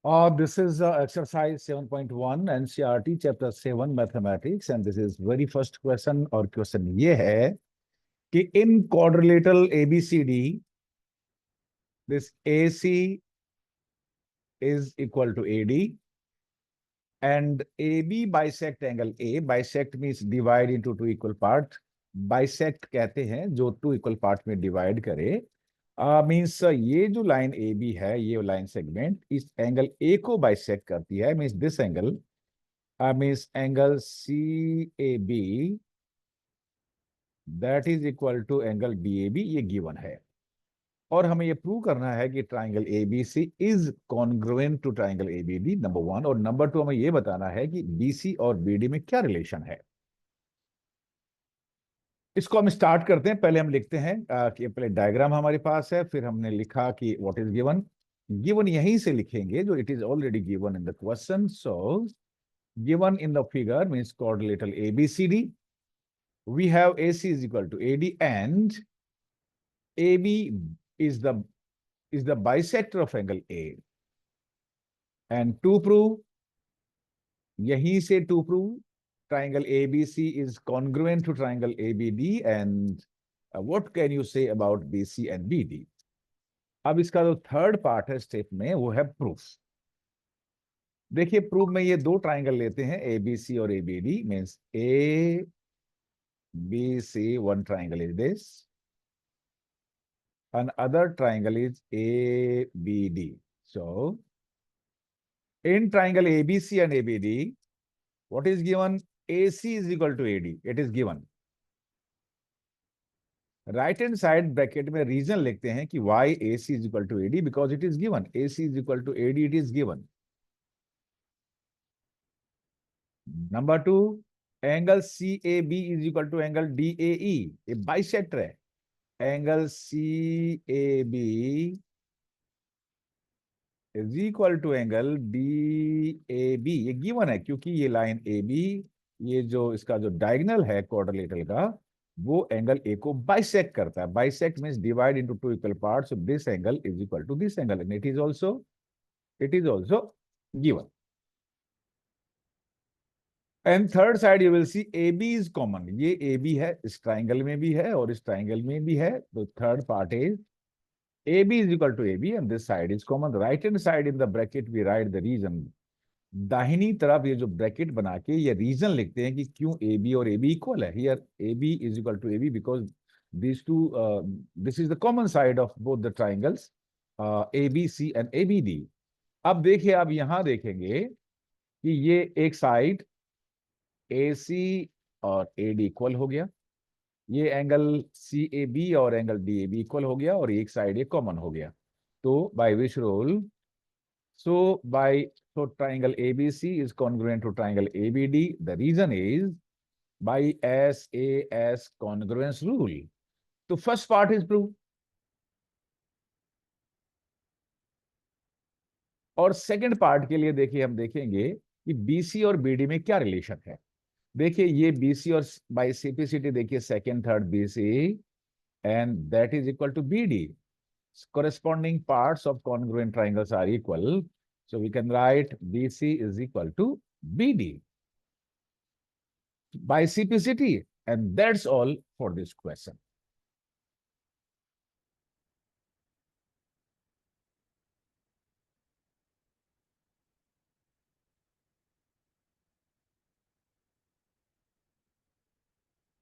This is exercise 7.1 NCERT chapter 7 mathematics, and this is very first question. और question ये है कि in quadrilateral ABCD this AC is equal to AD and AB bisect angle A. Bisect means divide into two equal part. Bisect कहते हैं जो two equal part में divide करे. Means ये जो लाइन ए बी है, ये लाइन सेगमेंट इस एंगल ए को बाइसेक्ट करती है. Means this angle means angle C A B that is equal to angle B A B. ये गिवन है और हमें ये प्रूव करना है कि triangle A B C is congruent to triangle A B D, number one. और number two, हमें ये बताना है कि बी सी और बी डी में क्या रिलेशन है. इसको हम स्टार्ट करते हैं. पहले हम लिखते हैं कि पहले डायग्राम हमारे पास है, फिर हमने लिखा कि व्हाट इज गिवन. गिवन यहीं से लिखेंगे जो it is already given in the question. So given in the figure means quadrilateral ABCD. We have AC is equal to AD and AB is the bisector of angle A. And to prove, यहीं से to prove triangle ABC is congruent to triangle ABD, and what can you say about BC and BD? अब इसका जो third part है step में वो है proof. देखिए प्रूफ में ये दो ट्राइंगल लेते हैं ABC और ABD. Means ABC, one triangle is this, and other triangle is ABD. So in triangle ABC and ABD, what is given? AC is equal to AD. It is given. Right hand side bracket में reason लिखते हैं कि why AC is equal to AD, because it is given. AC is equal to AD, it is given. Number two, angle CAB is equal to angle DAE. ये bisector है. Angle CAB is equal to angle DAB. ये given है क्योंकि ये line AB, ये जो इसका जो डायगोनल है क्वाड्रिलेटरल का, वो एंगल ए को बाइसेक्ट करता है. Bisect means divide into two equal parts. So this angle is equal to this angle and it is also given. And third side you will see AB is common. ये AB है, इस triangle में भी है और इस triangle में भी है. तो third part is AB is equal to AB and this side is common. Right hand side in the bracket we write the reason. दाहिनी तरफ ये जो ब्रैकेट बना के ये रीजन लिखते हैं कि क्यों AB और AB इक्वल है. Here AB is equal to AB because these two this is the common side of both the triangles ABC and ABD. अब देखिए, अब यहां देखेंगे कि ये एक साइड AC और AD इक्वल हो गया, ये एंगल CAB और एंगल DAB इक्वल हो गया और एक साइड ये कॉमन हो गया. तो by which rule? So triangle ABC is congruent to triangle ABD. The reason is by SAS congruence rule. So first part is proved. और सेकंड पार्ट के लिए देखिए, हम देखेंगे कि BC और BD में क्या रिलेशन है. देखिए ये BC और बाय सिंप्लिसिटी देखिए second third BC and that is equal to BD. Corresponding parts of congruent triangles are equal. So we can write BC is equal to BD by simplicity. And that's all for this question.